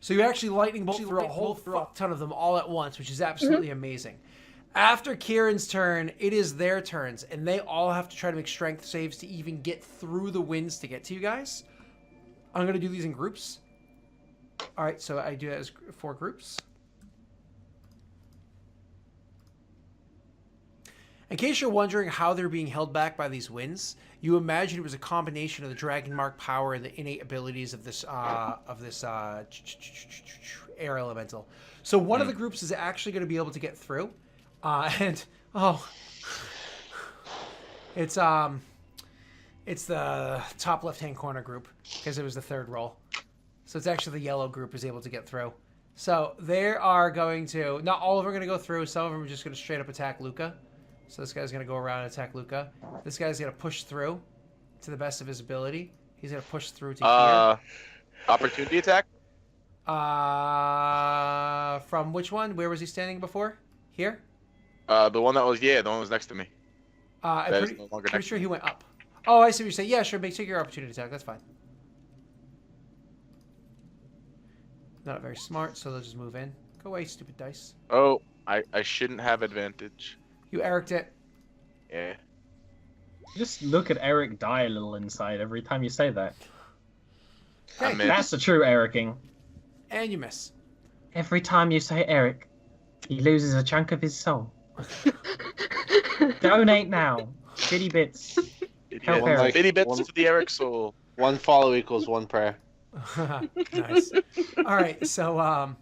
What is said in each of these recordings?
So you actually lightning bolt through a whole fuck ton of them all at once, which is absolutely amazing. After Kieran's turn, it is their turns, and they all have to try to make strength saves to even get through the winds to get to you guys. I'm going to do these in groups. All right, so I do it as 4 groups. In case you're wondering how they're being held back by these winds, you imagine it was a combination of the Dragon Mark power and the innate abilities of this air elemental. So one of the groups is actually going to be able to get through. It's the top left-hand corner group because it was the 3rd roll. So it's actually the yellow group is able to get through. So they are going to, not all of them are going to go through. Some of them are just going to straight up attack Luca. So this guy's going to go around and attack Luca. This guy's going to push through to the best of his ability. He's going to push through to here. Opportunity attack? From which one? Where was he standing before? Here? The one that was next to me. I'm pretty sure he went up. Oh, I see what you're saying. Yeah, sure. Take your opportunity attack. That's fine. Not very smart, so they'll just move in. Go away, stupid dice. Oh, I shouldn't have advantage. You Eric'd it. Yeah. Just look at Eric die a little inside every time you say that. Okay. That's the true Ericing. And you miss. Every time you say Eric, he loses a chunk of his soul. Donate now. Bitty bits. Help Eric. Bitty bits to the Eric soul. 1 follow equals 1 prayer. Nice. All right, so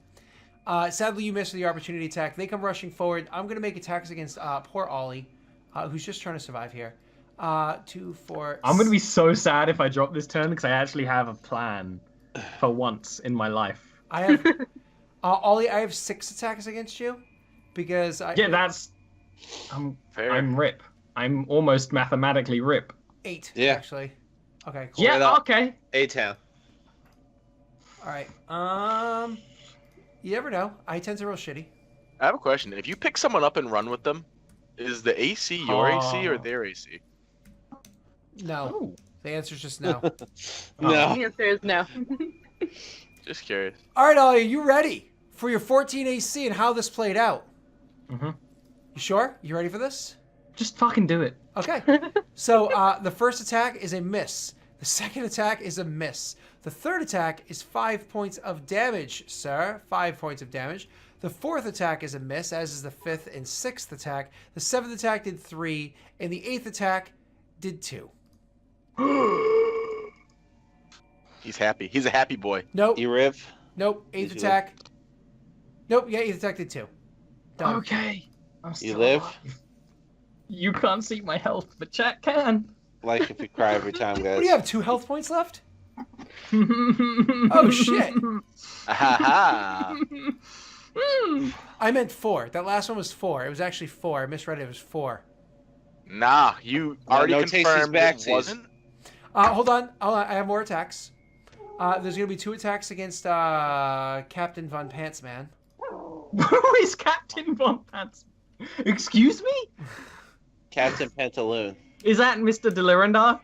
sadly you missed the opportunity attack. They come rushing forward. I'm going to make attacks against poor Ollie, who's just trying to survive here. 2, 4. I'm going to be so sad if I drop this turn because I actually have a plan for once in my life. I have Ollie. I have 6 attacks against you because I'm rip. I'm almost mathematically rip. 8. Yeah. Actually. Okay. Cool. Yeah. Okay. A-Town. All right. You never know. I tend to roll shitty. I have a question. If you pick someone up and run with them, is the AC your AC or their AC? No. Ooh. The answer is just no. No. The answer is no. Just curious. All right, Ollie, are you ready for your 14 AC and how this played out? Mm-hmm. You sure? You ready for this? Just fucking do it. Okay. So the first attack is a miss. The second attack is a miss. The third attack is 5 points of damage, sir. 5 points of damage. The fourth attack is a miss, as is the 5th and 6th attack. The 7th attack did 3, and the 8th attack did 2. He's happy. He's a happy boy. Nope. You riv? Nope. 8th attack. Nope. Yeah, 8th attack did 2. Done. Okay. I'm You live? alive. You can't see my health, but chat can. Like if you cry every time, guys. What do you have? 2 health points left? Oh shit! Ha I meant 4. That last one was 4. It was actually 4. I misread it. It was 4. Nah, you already no Tasty's confirmed it backsies. wasn't. Hold on. I have more attacks. There's gonna be 2 attacks against Captain Von Pantsman. Who is Captain Von Pants? Excuse me? Captain Pantaloon. Is that Mr. Delirandar?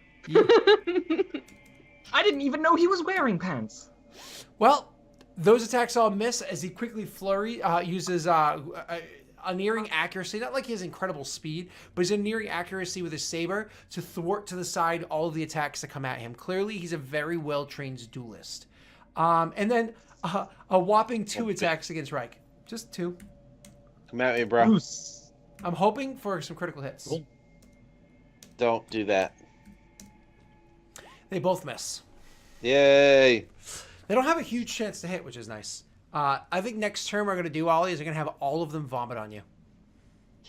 I didn't even know he was wearing pants. Well, those attacks all miss as he quickly uses unerring accuracy. Not like he has incredible speed, but his unerring accuracy with his saber to thwart to the side all of the attacks that come at him. Clearly, he's a very well-trained duelist. And then a whopping 2 attacks against Reich. Just 2. Come at me, bro. Goose. I'm hoping for some critical hits. Cool. Don't do that. They both miss. Yay. They don't have a huge chance to hit, which is nice. I think next turn we're going to do, Ollie, is we're going to have all of them vomit on you.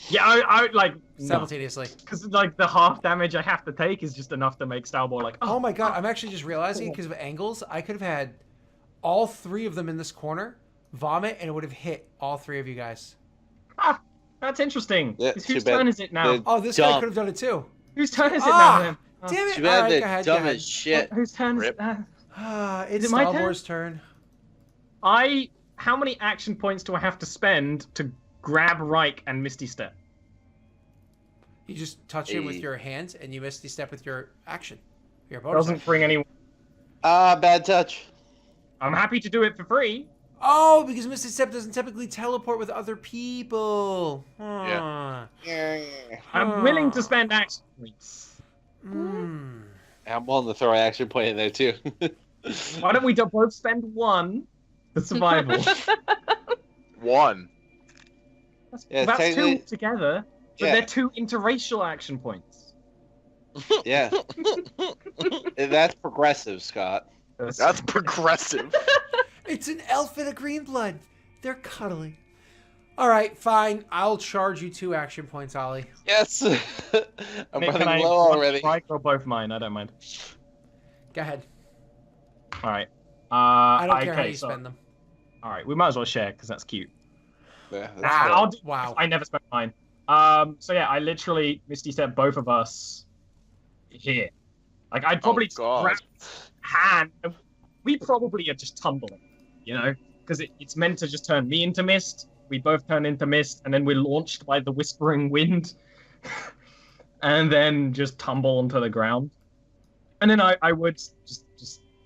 Yeah, I like... Simultaneously. Because, like, the half damage I have to take is just enough to make Stowball like... Oh my god, I'm actually just realizing, because of angles, I could have had all 3 of them in this corner vomit, and it would have hit all 3 of you guys. Ah, that's interesting. Yeah, Whose too bad. turn is it now? Oh, this guy could have done it too. Whose turn is it now, then? Oh. Damn it! Too bad Alright, they're go ahead, dumb as shit. Whose turn is Rip. it? It's it my turn? Stalbor's turn. How many action points do I have to spend to grab Reich and Misty Step? You just touch him with Hey. your hands, and you Misty Step with your action. Your bonus Doesn't action. bring any... Bad touch. I'm happy to do it for free. Oh, because Misty Step doesn't typically teleport with other people. Yeah. I'm willing to spend action points. Hmm. I'm willing to throw an action point in there too. Why don't we both spend one for survival? One. Yeah, That's two technically- together, but Yeah. they're 2 interracial action points. Yeah. That's progressive, Scott. That's progressive. It's an elf and a green blood. They're cuddling. All right, fine. I'll charge you 2 action points, Ollie. Yes. I'm Nick, running can I low one already. strike or both mine? I don't mind. Go ahead. All right. I don't care okay, how you so, spend them. All right, we might as well share because that's cute. Yeah, that's Nah, fair. I'll do, Wow. I never spent mine. So yeah, I literally Misty said both of us here. Like I'd probably God. grab hand. We probably are just tumbling, you know, because it's meant to just turn me into mist. We both turn into mist, and then we're launched by the whispering wind, and then just tumble onto the ground. And then I would just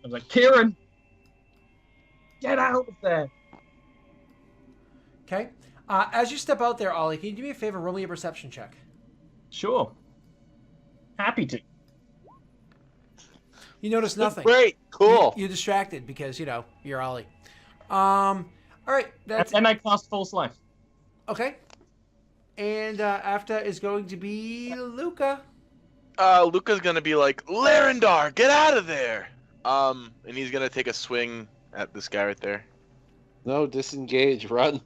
I was like, Kieran, get out of there. Okay. As you step out there, Ollie, can you do me a favor? Roll me a perception check. Sure. Happy to. You notice nothing. Great. Cool. You're distracted because, you know, you're Ollie. All right. That's And I cast False Life. okay. And after is going to be Luca. Luca's gonna be like, Larendar, get out of there! And he's gonna take a swing at this guy right there. No, disengage. Run.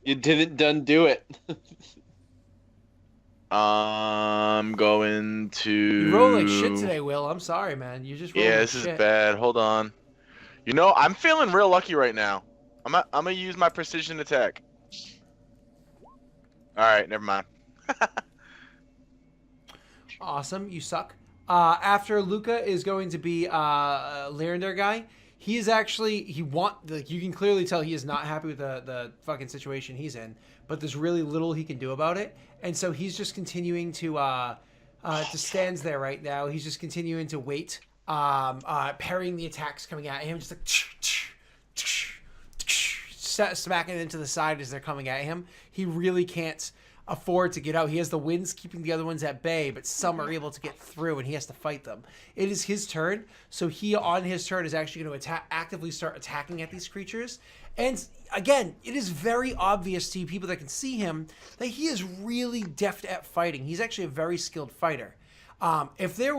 You didn't do it. I'm going to... You roll like shit today, Will. I'm sorry, man. You just rolled Yeah, like this is shit. bad. Hold on. You know, I'm feeling real lucky right now. I'm gonna use my precision attack. Alright, never mind. Awesome. You suck. After Luca is going to be Larender guy. He is actually you can clearly tell he is not happy with the fucking situation he's in, but there's really little he can do about it, and so he's just continuing to stands there right now. He's just continuing to wait, parrying the attacks coming at him, just like smacking it into the side as they're coming at him. He really can't afford to get out. He has the winds keeping the other ones at bay, but some are able to get through, and he has to fight them. It is his turn, so he on his turn is actually going to actively start attacking at these creatures. And again, it is very obvious to you people that can see him that he is really deft at fighting. He's actually a very skilled fighter. If he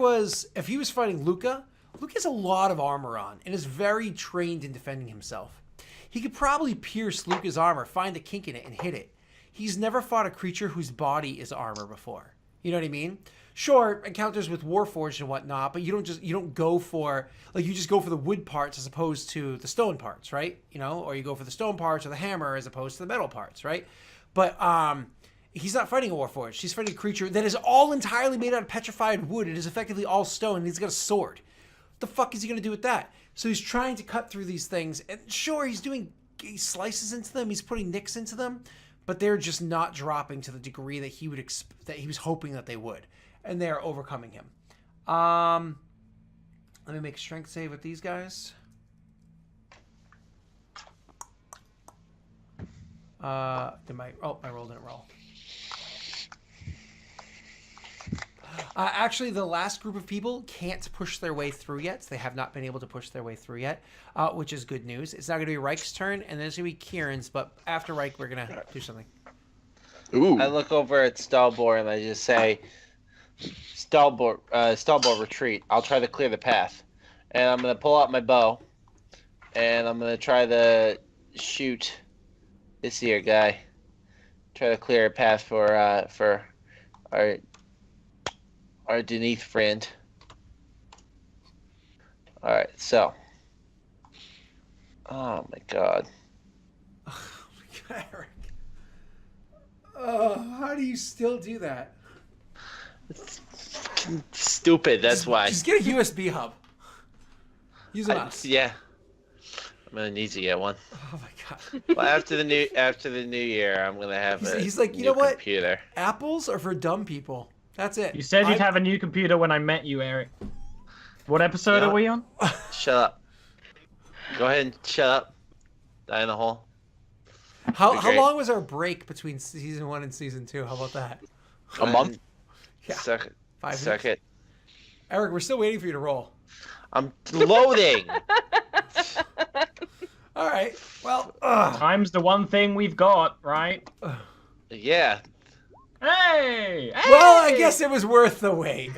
was fighting Luca has a lot of armor on and is very trained in defending himself. He could probably pierce Luca's armor, find a kink in it, and hit it. He's never fought a creature whose body is armor before. You know what I mean? Sure, encounters with Warforged and whatnot, but you don't go for, like, you just go for the wood parts as opposed to the stone parts, right? You know, or you go for the stone parts or the hammer as opposed to the metal parts, right? But he's not fighting a Warforged. He's fighting a creature that is all entirely made out of petrified wood. It is effectively all stone, and he's got a sword. What the fuck is he going to do with that? So he's trying to cut through these things, and sure, he slices into them, he's putting nicks into them, but they're just not dropping to the degree that he was hoping that they would, and they are overcoming him. Let me make a strength save with these guys. I rolled didn't roll. Actually, the last group of people can't push their way through yet. So they have not been able to push their way through yet, which is good news. It's now going to be Reich's turn, and then it's going to be Kieran's, but after Reich, we're going to do something. Ooh. I look over at Stalbor and I just say, Stalbor, retreat. I'll try to clear the path. And I'm going to pull out my bow, and I'm going to try to shoot this here guy. Try to clear a path for our Denise friend. Alright, so. Oh my god. Oh my god, Eric. Oh, how do you still do that? It's stupid, that's why. Just get a USB hub. Use a mouse. Yeah. I'm gonna need to get one. Oh my god. Well, after the new year, I'm gonna have He's like, you know what? computer. Apples are for dumb people. That's it. You said you'd have a new computer when I met you, Eric. What episode Yeah. are we on? Shut up. Go ahead and shut up. Die in the hole. How Great. long was our break between season 1 and season 2? How about that? A month? Yeah. Suck it. 5 minutes. Suck it. Eric, we're still waiting for you to roll. I'm loading. All right. Well, Time's the one thing we've got, right? Yeah. Hey! well, I guess it was worth the wait.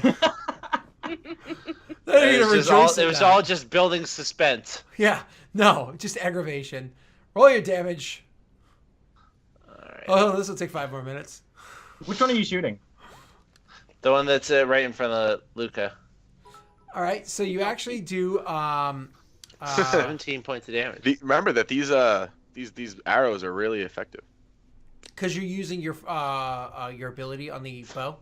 It was all just building suspense. Yeah. No, just aggravation. Roll your damage. All right. Oh, this will take 5 more minutes. Which one are you shooting? The one that's right in front of Luca. All right. So you actually do 17 points of damage. Remember that these arrows are really effective. because you're using your ability on the bow.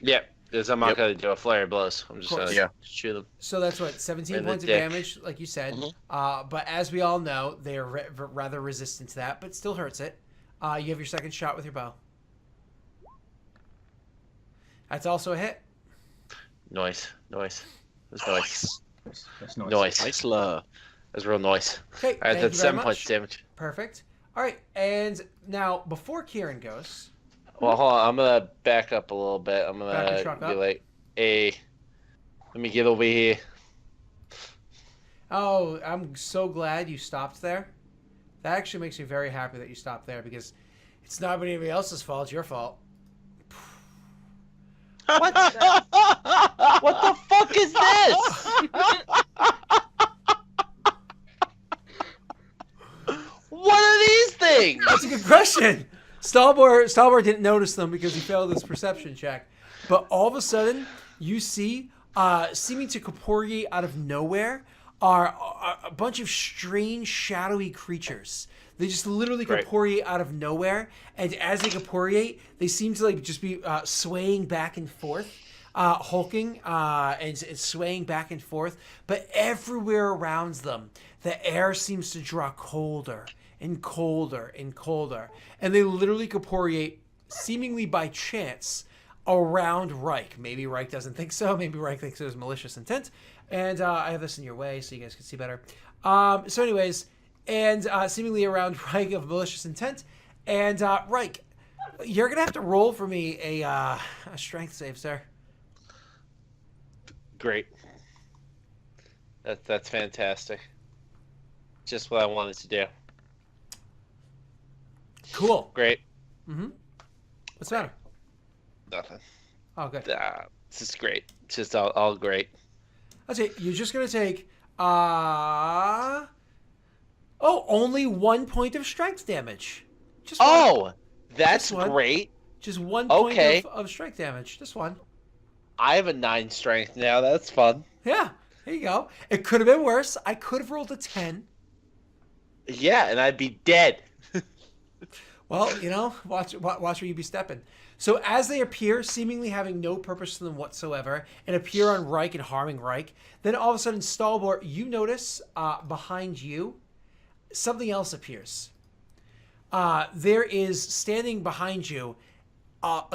Yeah, because I'm not going to do a flurry of blows. I'm just going to shoot them. So that's what 17 In the points of dick. damage, like you said. Mhm. But as we all know, they are rather resistant to that, but still hurts it. You have your second shot with your bow. That's also a hit. Noise. That's noise. That's nice. Noise. Nice love. That's real noise. Okay, All right, thank that's you very 7 much. points damage. Perfect. All right, and now before Kieran goes, Well, hold on. I'm going to back up a little bit. I'm going Back your to truck be up. like, hey, let me get over here. oh, I'm so glad you stopped there. That actually makes me very happy that you stopped there because it's not anybody else's fault. It's your fault. What? What the fuck is this? What are these things? That's a good question. Stalbor didn't notice them because he failed his perception check. But all of a sudden, you see, seeming to corporeate out of nowhere, are a bunch of strange, shadowy creatures. They just literally Right. corporeate out of nowhere, and as they corporeate, they seem to like just be swaying back and forth, hulking and swaying back and forth. But everywhere around them, the air seems to draw colder and colder and colder, and they literally corporeate, seemingly by chance, around Reich. Maybe Reich doesn't think so. Maybe Reich thinks it was malicious intent. And I have this in your way so you guys can see better. So anyways, and seemingly around Reich of malicious intent. And Reich, you're going to have to roll for me a strength save, sir. Great. That's fantastic. Just what I wanted to do. Cool. Great. What's the matter? Nothing. Oh, good. This is great. It's just all great. Okay, you're just going to take... only 1 point of strength damage. Just one. Oh, that's Just one. great. Just 1 Okay. point of strength damage. Just one. I have a 9 strength now. That's fun. Yeah, there you go. It could have been worse. I could have rolled a 10. Yeah, and I'd be dead. Well, watch where you be stepping. So as they appear, seemingly having no purpose to them whatsoever, and appear on Reich and harming Reich, then all of a sudden, Stalbor, you notice behind you, something else appears. There is standing behind you,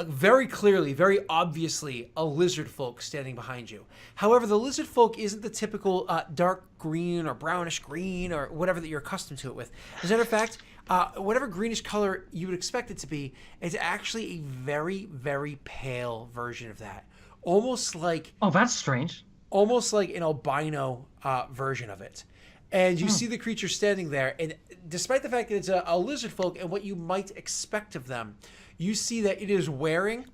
very clearly, very obviously, a lizard folk standing behind you. However, the lizard folk isn't the typical dark green or brownish green or whatever that you're accustomed to it with. As a matter of fact, whatever greenish color you would expect it to be, it's actually a very, very pale version of that. Almost like Oh, that's strange. an albino version of it. And you see the creature standing there, and despite the fact that it's a lizard folk and what you might expect of them, you see that it is wearing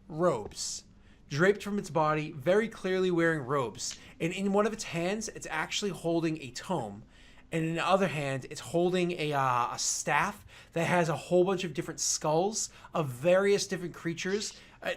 robes, draped from its body, very clearly wearing robes. And in one of its hands, it's actually holding a tome. And in the other hand, it's holding a staff that has a whole bunch of different skulls of various different creatures.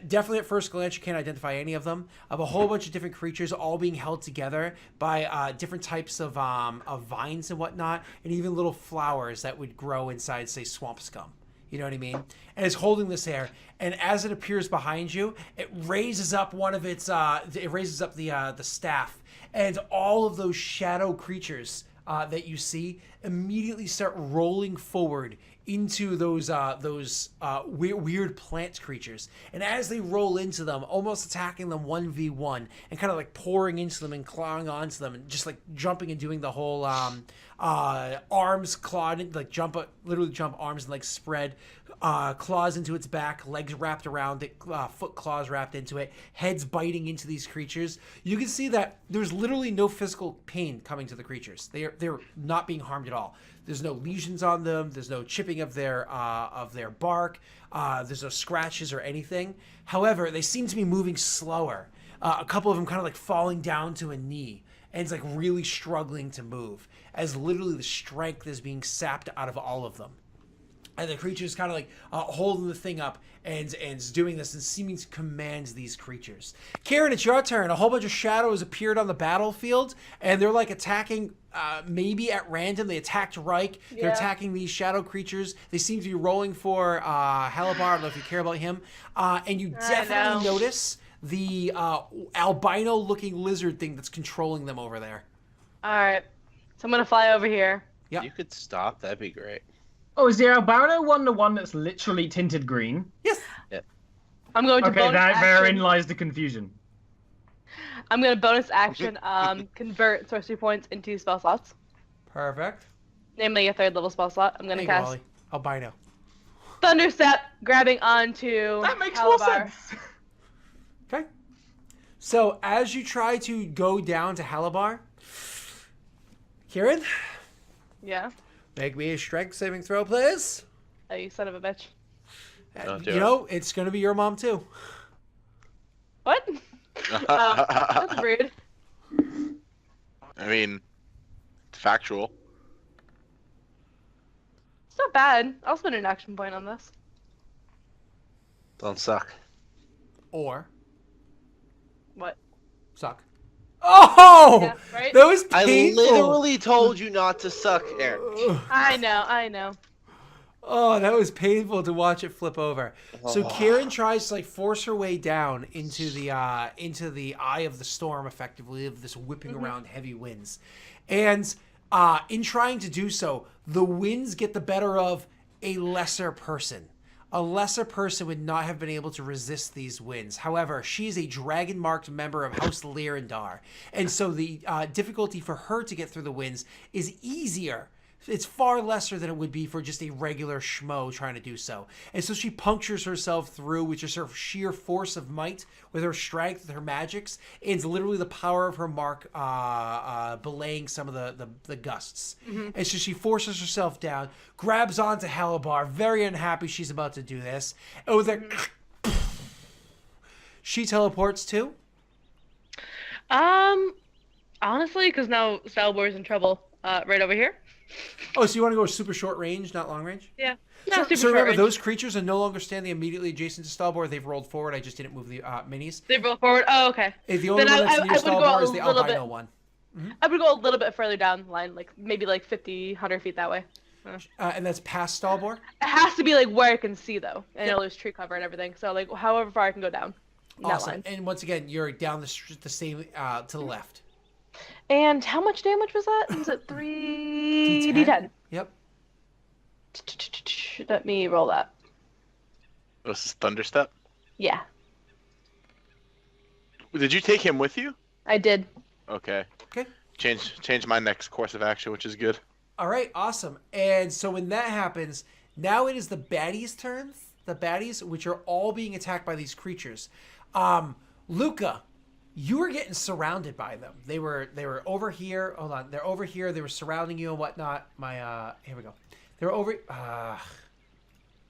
Definitely at first glance, you can't identify any of them. Of a whole bunch of different creatures all being held together by different types of vines and whatnot, and even little flowers that would grow inside, say, swamp scum. You know what I mean? And it's holding this air, and as it appears behind you, it raises up one of its. It raises up the staff, and all of those shadow creatures that you see immediately start rolling forward into those weird plant creatures. And as they roll into them, almost attacking them 1v1 and kind of like pouring into them and clawing onto them and just like jumping and doing the whole arms clawed, like literally jump arms and like spread, claws into its back, legs wrapped around it, foot claws wrapped into it, heads biting into these creatures. You can see that there's literally no physical pain coming to the creatures. They're not being harmed at all. There's no lesions on them. There's no chipping of their bark. There's no scratches or anything. However, they seem to be moving slower. A couple of them kind of like falling down to a knee and it's like really struggling to move as literally the strength is being sapped out of all of them. And the creature's kind of like holding the thing up and is doing this and seeming to command these creatures. Karen, it's your turn. A whole bunch of shadows appeared on the battlefield, and they're like attacking maybe at random. They attacked Reich. Yeah. They're attacking these shadow creatures. They seem to be rolling for Halabar. I don't know if you care about him. And you definitely notice the albino-looking lizard thing that's controlling them over there. All right. So I'm going to fly over here. Yeah. You could stop. That'd be great. Oh, is the albino one the one that's literally tinted green? Yes. Yeah. I'm going to bonus action. Therein lies the confusion. I'm going to bonus action convert sorcery points into spell slots. Perfect. Namely a 3rd level spell slot. I'm going to cast albino. Thunderstep, grabbing onto That makes Halabar. more sense. Okay. So as you try to go down to Halabar, Kieran? Yeah. Make me a strength saving throw, please. Oh, you son of a bitch. You know, it's going to be your mom, too. What? That's rude. I mean, it's factual. It's not bad. I'll spend an action point on this. Don't suck. Or What? suck. Oh! Yeah, right? That was I painful. literally told you not to suck, Eric. I know. Oh, that was painful to watch it flip over. So Karen tries to like force her way down into the eye of the storm, effectively, of this whipping around heavy winds. And in trying to do so, the winds get the better of a lesser person. A lesser person would not have been able to resist these winds. However, she's a dragon-marked member of House Lyrandar. And so the difficulty for her to get through the winds is easier. It's far lesser than it would be for just a regular schmo trying to do so. And so she punctures herself through with just her sheer force of might, with her strength, with her magics. It's literally the power of her mark belaying some of the gusts. And so she forces herself down, grabs onto Halabar, very unhappy she's about to do this. And with a she teleports too? Honestly, because now Stalbor's in trouble. Right over here. Oh, so you want to go super short range, not long range? Yeah. So, super so remember, short range. those creatures are no longer standing immediately adjacent to Stalbor. They've rolled forward. I just didn't move the minis. They roll forward. Oh, okay. The only Then one that's I near would go Stalbor a is the little albino bit- one. I would go a little bit further down the line, like maybe like 50, 100 feet that way. And that's past Stalbor? It has to be like where I can see though. I know there's tree cover and everything, so like however far I can go down. in that Awesome. line. And once again, you're down the same to the left. And how much damage was that? Was it 3 D10? Yep. Let me roll that. This is Thunderstep. Yeah, Did you take him with you? I did. Okay. Okay. Change my next course of action, which is good. All right, awesome. And so when that happens, now it is the baddies' turns. The baddies, which are all being attacked by these creatures. Luca, you were getting surrounded by them. They were over here. Hold on, they're over here. They were surrounding you and whatnot. Here we go. They were over.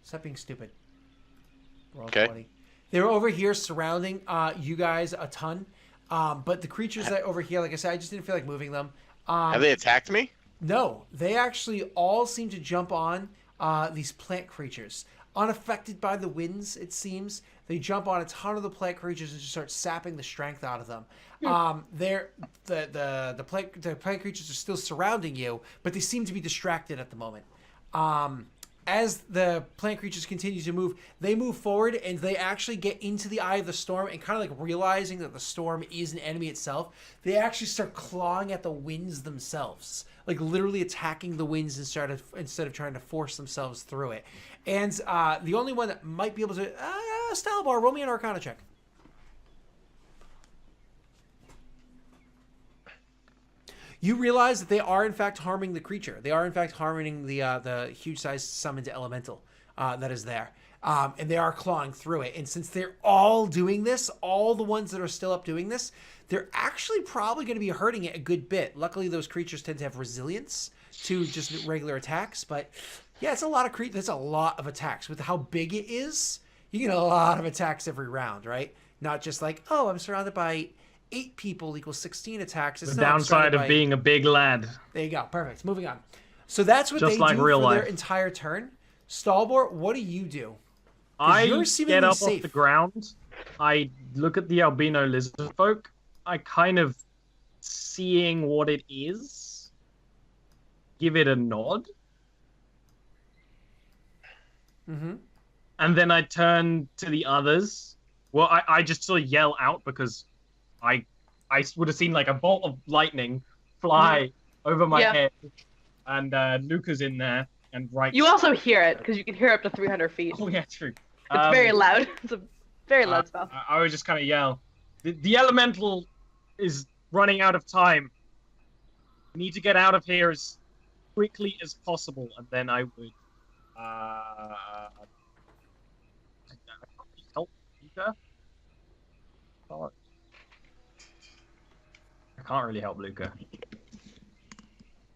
Stop being stupid. Roll Okay. 20. They were over here surrounding you guys a ton. But the creatures that over here, like I said, I just didn't feel like moving them. Have they attacked me? No, they actually all seem to jump on these plant creatures. Unaffected by the winds, it seems. They jump on a ton of the plant creatures and just start sapping the strength out of them. The plant creatures are still surrounding you, but they seem to be distracted at the moment. as the plant creatures continue to move, they move forward and they actually get into the eye of the storm, and kind of like realizing that the storm is an enemy itself, they actually start clawing at the winds themselves, like literally attacking the winds instead of trying to force themselves through it. And the only one that might be able to, Stalbar, roll me an Arcana check. You realize that they are in fact harming the creature. They are in fact harming the huge-sized summoned elemental that is there, and they are clawing through it. And since they're all doing this, all the ones that are still up doing this, they're actually probably going to be hurting it a good bit. Luckily, those creatures tend to have resilience to just regular attacks. But yeah, it's a lot of That's a lot of attacks. With how big it is, you get a lot of attacks every round, right? Not just like, oh, I'm surrounded by 8 people equals 16 attacks. It's The not downside of being a big lad. There you go. Perfect. Moving on. So that's what Just they like do real for their life. entire turn. Stalbor, what do you do? I you're get seemingly up safe. off the ground. I look at the albino lizard folk. I kind of seeing what it is. Give it a nod. Mm-hmm. And then I turn to the others. Well, I just sort of yell out because I would have seen like a bolt of lightning fly over my Yeah. head. And Luca's in there and right. You also hear it because you can hear up to 300 feet. Oh yeah, true. It's very loud. It's a very loud spell. I would just kind of yell. The elemental is running out of time. We need to get out of here as quickly as possible, and then I would help Luca. I can't really help Luca.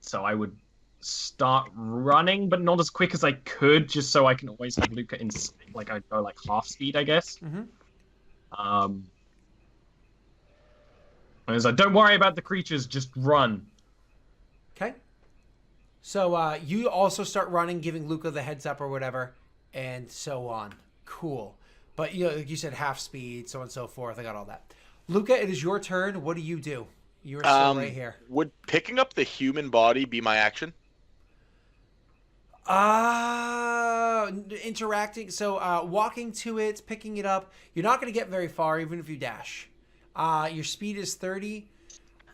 So I would start running, but not as quick as I could, just so I can always have Luca in, like, I'd go like half speed, I guess. Mm-hmm. And it's like, don't worry about the creatures, just run. Okay. So you also start running, giving Luca the heads up or whatever, and so on. Cool. But like you said, half speed, so on and so forth. I got all that. Luca, it is your turn. What do you do? You are still right here. Would picking up the human body be my action? Interacting. So walking to it, picking it up. You're not going to get very far, even if you dash. Your speed is 30.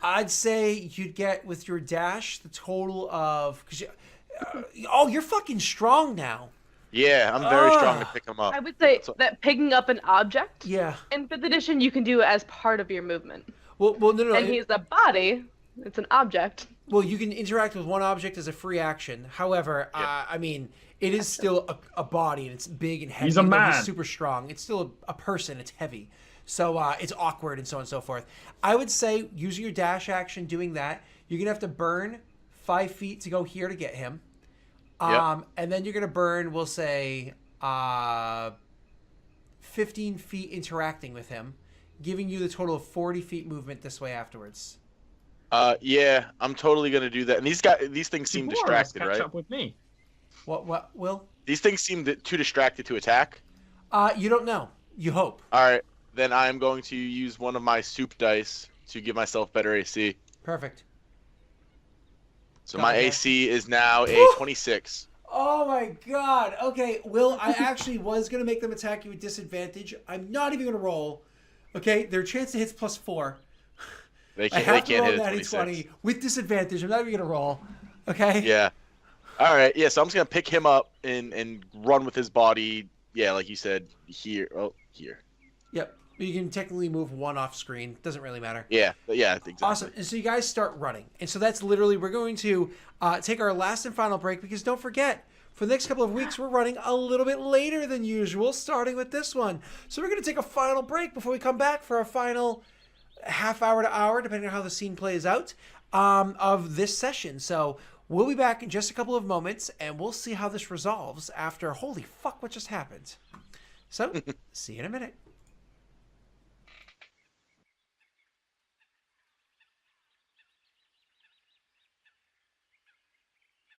I'd say you'd get with your dash the total of. You're fucking strong now. Yeah, I'm very strong to pick him up. I would say that picking up an object Yeah. in 5th edition you can do as part of your movement. Well, no. And he's a body. It's an object. Well, you can interact with one object as a free action. However, I mean, it is still a body, and it's big and heavy. He's a even though man. He's super strong. It's still a person. It's heavy. So it's awkward and so on and so forth. I would say using your dash action, doing that, you're going to have to burn 5 feet to go here to get him. And then you're going to burn, we'll say, 15 feet interacting with him, giving you the total of 40 feet movement this way afterwards. Yeah, I'm totally gonna do that. And these things seem distracted, catch right? up with me. What, Will? These things seem too distracted to attack. You don't know. You hope. All right, then I'm going to use one of my soup dice to give myself better AC. Perfect. So Got my it. AC is now a 26. Oh my god. Okay, Will, I actually was going to make them attack you with disadvantage. I'm not even going to roll. Okay, their chance to hits +4. They I can't have to hit roll a that 26. 20 with disadvantage. I'm not even going to roll. Okay? Yeah. All right. Yeah. So I'm just gonna pick him up and run with his body. Yeah, like you said, here. Oh, here. Yep. You can technically move one off screen. Doesn't really matter. Yeah. Yeah. Exactly. Awesome. And so you guys start running. And so that's literally, we're going to take our last and final break, because don't forget, for the next couple of weeks, we're running a little bit later than usual, starting with this one. So we're going to take a final break before we come back for our final half hour to hour, depending on how the scene plays out, of this session. So we'll be back in just a couple of moments, and we'll see how this resolves after, holy fuck, what just happened? So, see you in a minute.